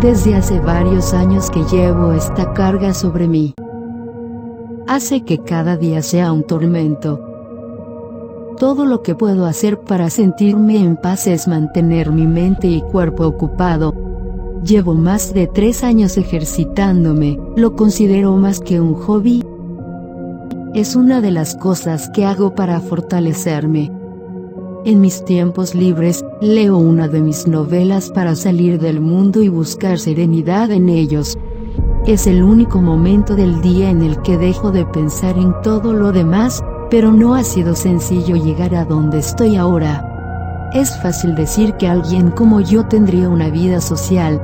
Desde hace varios años que llevo esta carga sobre mí. Hace que cada día sea un tormento. Todo lo que puedo hacer para sentirme en paz es mantener mi mente y cuerpo ocupado. Llevo más de 3 años ejercitándome, lo considero más que un hobby. Es una de las cosas que hago para fortalecerme. En mis tiempos libres, leo una de mis novelas para salir del mundo y buscar serenidad en ellos. Es el único momento del día en el que dejo de pensar en todo lo demás, pero no ha sido sencillo llegar a donde estoy ahora. Es fácil decir que alguien como yo tendría una vida social.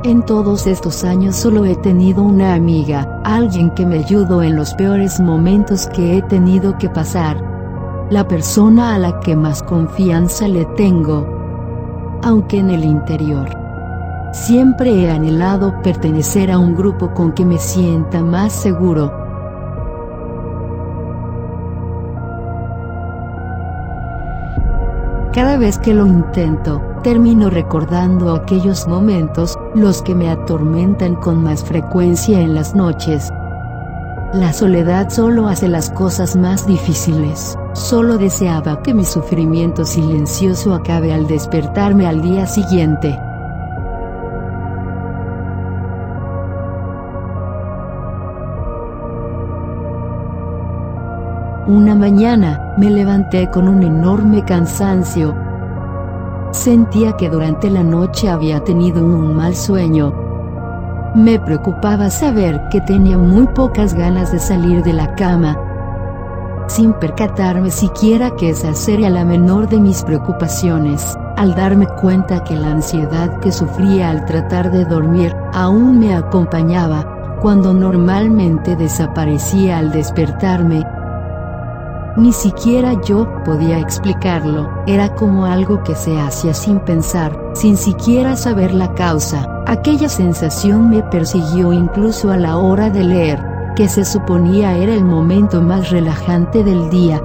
En todos estos años solo he tenido una amiga, alguien que me ayudó en los peores momentos que he tenido que pasar. La persona a la que más confianza le tengo. Aunque en el interior siempre he anhelado pertenecer a un grupo con que me sienta más seguro. Cada vez que lo intento, termino recordando aquellos momentos, los que me atormentan con más frecuencia en las noches. La soledad solo hace las cosas más difíciles. Solo deseaba que mi sufrimiento silencioso acabe al despertarme al día siguiente. Una mañana, me levanté con un enorme cansancio. Sentía que durante la noche había tenido un mal sueño. Me preocupaba saber que tenía muy pocas ganas de salir de la cama, sin percatarme siquiera que esa sería la menor de mis preocupaciones, al darme cuenta que la ansiedad que sufría al tratar de dormir, aún me acompañaba, cuando normalmente desaparecía al despertarme. Ni siquiera yo podía explicarlo, era como algo que se hacía sin pensar, sin siquiera saber la causa. Aquella sensación me persiguió incluso a la hora de leer, que se suponía era el momento más relajante del día.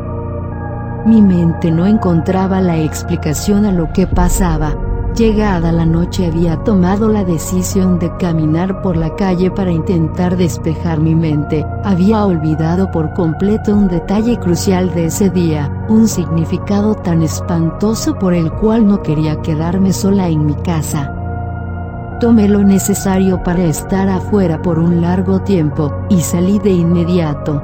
Mi mente no encontraba la explicación a lo que pasaba. Llegada la noche había tomado la decisión de caminar por la calle para intentar despejar mi mente. Había olvidado por completo un detalle crucial de ese día, un significado tan espantoso por el cual no quería quedarme sola en mi casa. Tomé lo necesario para estar afuera por un largo tiempo, y salí de inmediato.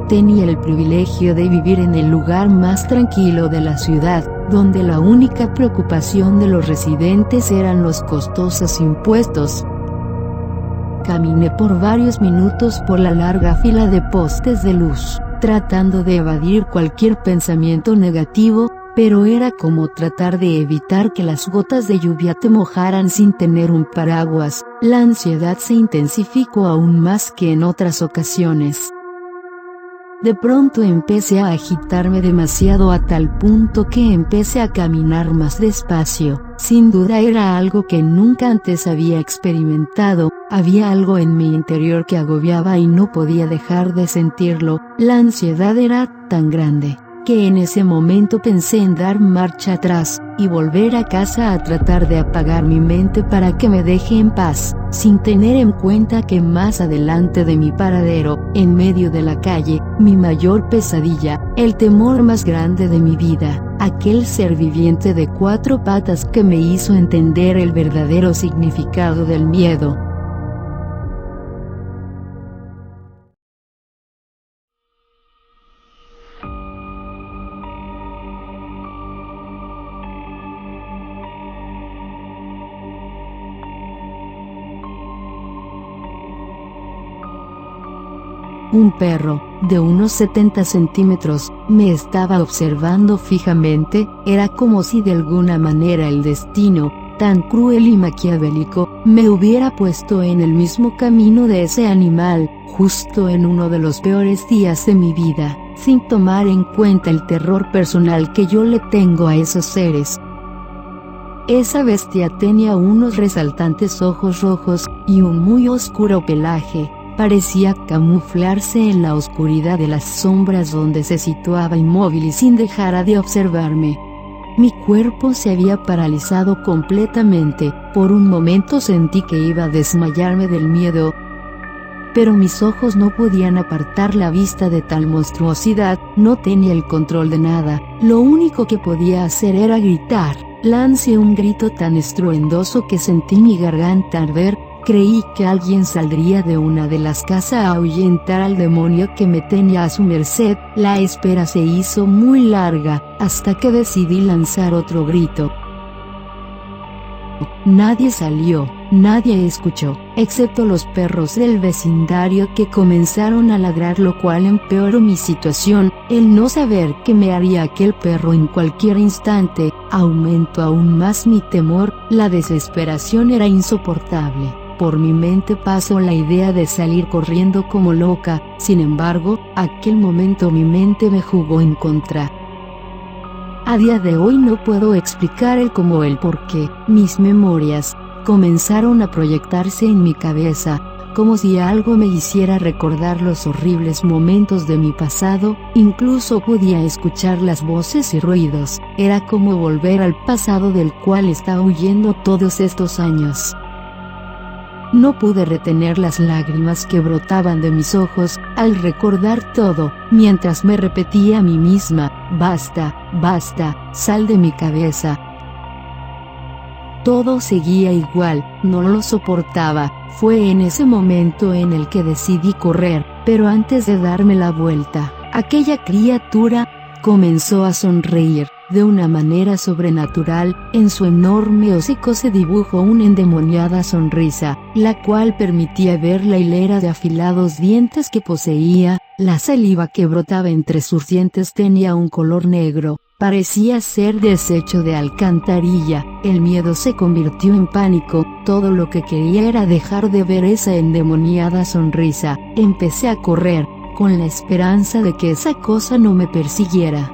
Tenía el privilegio de vivir en el lugar más tranquilo de la ciudad, donde la única preocupación de los residentes eran los costosos impuestos. Caminé por varios minutos por la larga fila de postes de luz, tratando de evadir cualquier pensamiento negativo, pero era como tratar de evitar que las gotas de lluvia te mojaran sin tener un paraguas. La ansiedad se intensificó aún más que en otras ocasiones. De pronto empecé a agitarme demasiado a tal punto que empecé a caminar más despacio. Sin duda era algo que nunca antes había experimentado, había algo en mi interior que agobiaba y no podía dejar de sentirlo. La ansiedad era tan grande, que en ese momento pensé en dar marcha atrás, y volver a casa a tratar de apagar mi mente para que me deje en paz, sin tener en cuenta que más adelante de mi paradero, en medio de la calle, mi mayor pesadilla, el temor más grande de mi vida, aquel ser viviente de 4 patas que me hizo entender el verdadero significado del miedo. Un perro, de unos 70 centímetros, me estaba observando fijamente. Era como si de alguna manera el destino, tan cruel y maquiavélico, me hubiera puesto en el mismo camino de ese animal, justo en uno de los peores días de mi vida, sin tomar en cuenta el terror personal que yo le tengo a esos seres. Esa bestia tenía unos resaltantes ojos rojos, y un muy oscuro pelaje. Parecía camuflarse en la oscuridad de las sombras donde se situaba inmóvil y sin dejar de observarme. Mi cuerpo se había paralizado completamente. Por un momento sentí que iba a desmayarme del miedo, pero mis ojos no podían apartar la vista de tal monstruosidad. No tenía el control de nada. Lo único que podía hacer era gritar. Lancé un grito tan estruendoso que sentí mi garganta arder. Creí que alguien saldría de una de las casas a ahuyentar al demonio que me tenía a su merced. La espera se hizo muy larga, hasta que decidí lanzar otro grito. Nadie salió, nadie escuchó, excepto los perros del vecindario que comenzaron a ladrar, lo cual empeoró mi situación. El no saber qué me haría aquel perro en cualquier instante aumentó aún más mi temor. La desesperación era insoportable. Por mi mente pasó la idea de salir corriendo como loca. Sin embargo, aquel momento mi mente me jugó en contra. A día de hoy no puedo explicar el cómo o el por qué. Mis memorias comenzaron a proyectarse en mi cabeza, como si algo me hiciera recordar los horribles momentos de mi pasado. Incluso podía escuchar las voces y ruidos. Era como volver al pasado del cual estaba huyendo todos estos años. No pude retener las lágrimas que brotaban de mis ojos al recordar todo, mientras me repetía a mí misma: basta, basta, sal de mi cabeza. Todo seguía igual, no lo soportaba. Fue en ese momento en el que decidí correr, pero antes de darme la vuelta, aquella criatura comenzó a sonreír. De una manera sobrenatural, en su enorme hocico se dibujó una endemoniada sonrisa, la cual permitía ver la hilera de afilados dientes que poseía. La saliva que brotaba entre sus dientes tenía un color negro, parecía ser desecho de alcantarilla. El miedo se convirtió en pánico. Todo lo que quería era dejar de ver esa endemoniada sonrisa. Empecé a correr, con la esperanza de que esa cosa no me persiguiera.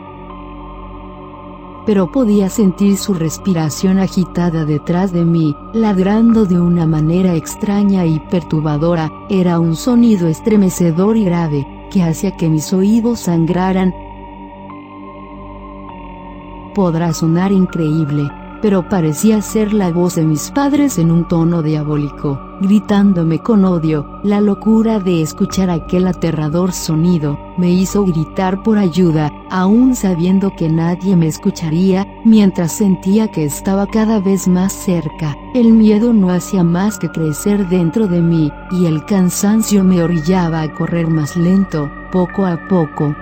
Pero podía sentir su respiración agitada detrás de mí, ladrando de una manera extraña y perturbadora. Era un sonido estremecedor y grave, que hacía que mis oídos sangraran. Podrá sonar increíble, pero parecía ser la voz de mis padres en un tono diabólico, gritándome con odio. La locura de escuchar aquel aterrador sonido me hizo gritar por ayuda, aún sabiendo que nadie me escucharía, mientras sentía que estaba cada vez más cerca. El miedo no hacía más que crecer dentro de mí, y el cansancio me orillaba a correr más lento, poco a poco.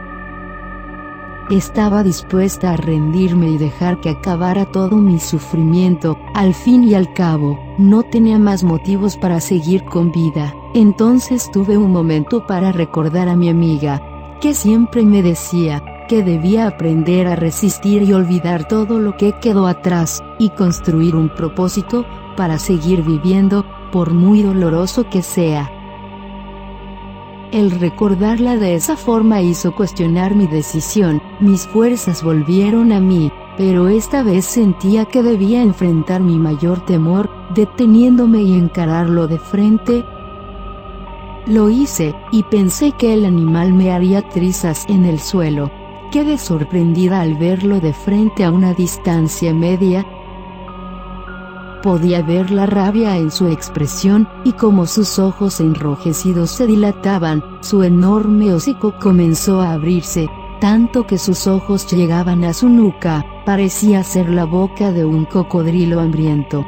Estaba dispuesta a rendirme y dejar que acabara todo mi sufrimiento. Al fin y al cabo, no tenía más motivos para seguir con vida. Entonces tuve un momento para recordar a mi amiga, que siempre me decía que debía aprender a resistir y olvidar todo lo que quedó atrás, y construir un propósito para seguir viviendo, por muy doloroso que sea. El recordarla de esa forma hizo cuestionar mi decisión. Mis fuerzas volvieron a mí, pero esta vez sentía que debía enfrentar mi mayor temor, deteniéndome y encararlo de frente. Lo hice, y pensé que el animal me haría trizas en el suelo. Quedé sorprendida al verlo de frente a una distancia media. Podía ver la rabia en su expresión, y como sus ojos enrojecidos se dilataban, su enorme hocico comenzó a abrirse, tanto que sus ojos llegaban a su nuca. Parecía ser la boca de un cocodrilo hambriento.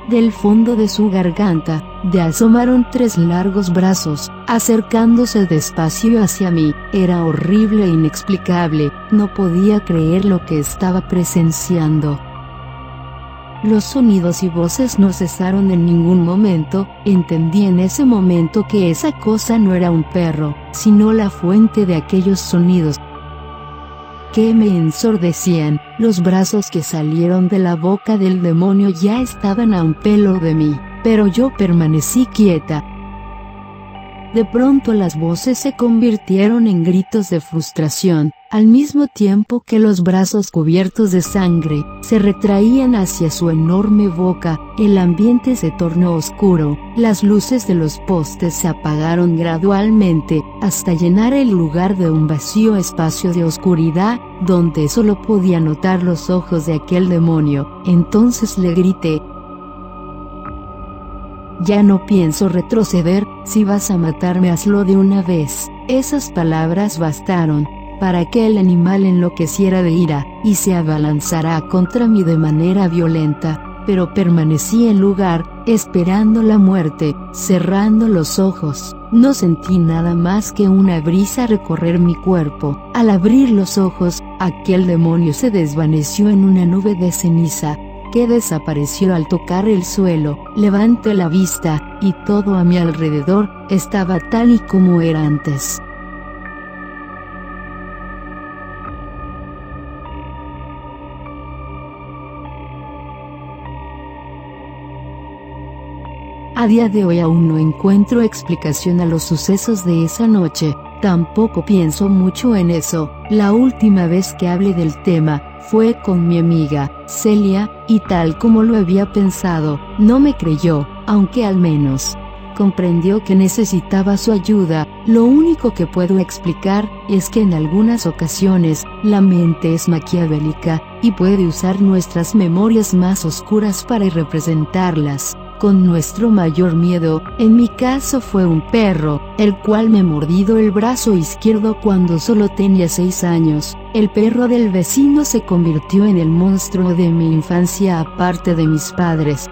Del fondo de su garganta, asomaron 3 largos brazos, acercándose despacio hacia mí. Era horrible e inexplicable. No podía creer lo que estaba presenciando. Los sonidos y voces no cesaron en ningún momento. Entendí en ese momento que esa cosa no era un perro, sino la fuente de aquellos sonidos que me ensordecían. Los brazos que salieron de la boca del demonio ya estaban a un pelo de mí, pero yo permanecí quieta. De pronto las voces se convirtieron en gritos de frustración. Al mismo tiempo que los brazos cubiertos de sangre se retraían hacia su enorme boca, el ambiente se tornó oscuro, las luces de los postes se apagaron gradualmente, hasta llenar el lugar de un vacío espacio de oscuridad, donde solo podía notar los ojos de aquel demonio. Entonces le grité: «Ya no pienso retroceder, si vas a matarme hazlo de una vez». Esas palabras bastaron para que el animal enloqueciera de ira, y se abalanzara contra mí de manera violenta, pero permanecí en lugar, esperando la muerte, cerrando los ojos. No sentí nada más que una brisa recorrer mi cuerpo. Al abrir los ojos, aquel demonio se desvaneció en una nube de ceniza, que desapareció al tocar el suelo. Levanté la vista, y todo a mi alrededor estaba tal y como era antes. A día de hoy aún no encuentro explicación a los sucesos de esa noche, tampoco pienso mucho en eso. La última vez que hablé del tema fue con mi amiga, Celia, y tal como lo había pensado, no me creyó, aunque al menos comprendió que necesitaba su ayuda. Lo único que puedo explicar es que en algunas ocasiones la mente es maquiavélica y puede usar nuestras memorias más oscuras para representarlas con nuestro mayor miedo. En mi caso fue un perro, el cual me mordió el brazo izquierdo cuando solo tenía 6 años. El perro del vecino se convirtió en el monstruo de mi infancia aparte de mis padres.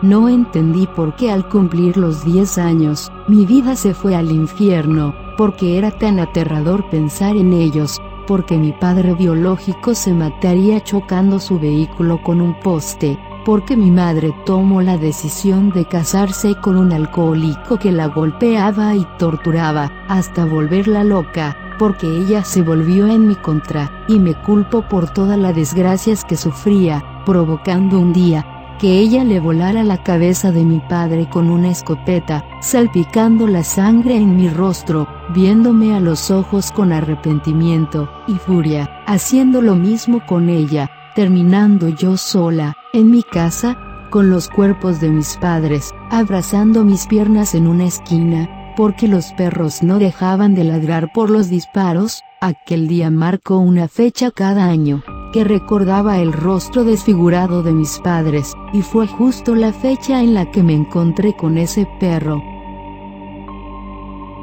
No entendí por qué al cumplir los 10 años, mi vida se fue al infierno, porque era tan aterrador pensar en ellos, porque mi padre biológico se mataría chocando su vehículo con un poste, porque mi madre tomó la decisión de casarse con un alcohólico que la golpeaba y torturaba, hasta volverla loca, porque ella se volvió en mi contra, y me culpo por todas las desgracias que sufría, provocando un día que ella le volara la cabeza de mi padre con una escopeta, salpicando la sangre en mi rostro, viéndome a los ojos con arrepentimiento y furia, haciendo lo mismo con ella, terminando yo sola, en mi casa, con los cuerpos de mis padres, abrazando mis piernas en una esquina, porque los perros no dejaban de ladrar por los disparos. Aquel día marcó una fecha cada año, que recordaba el rostro desfigurado de mis padres, y fue justo la fecha en la que me encontré con ese perro.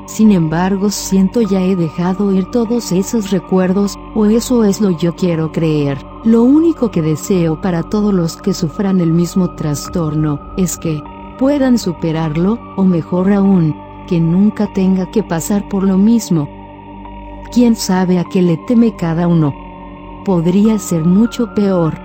Sin embargo, siento ya he dejado ir todos esos recuerdos, o eso es lo yo quiero creer. Lo único que deseo para todos los que sufran el mismo trastorno, es que puedan superarlo, o mejor aún, que nunca tenga que pasar por lo mismo. ¿Quién sabe a qué le teme cada uno? Podría ser mucho peor.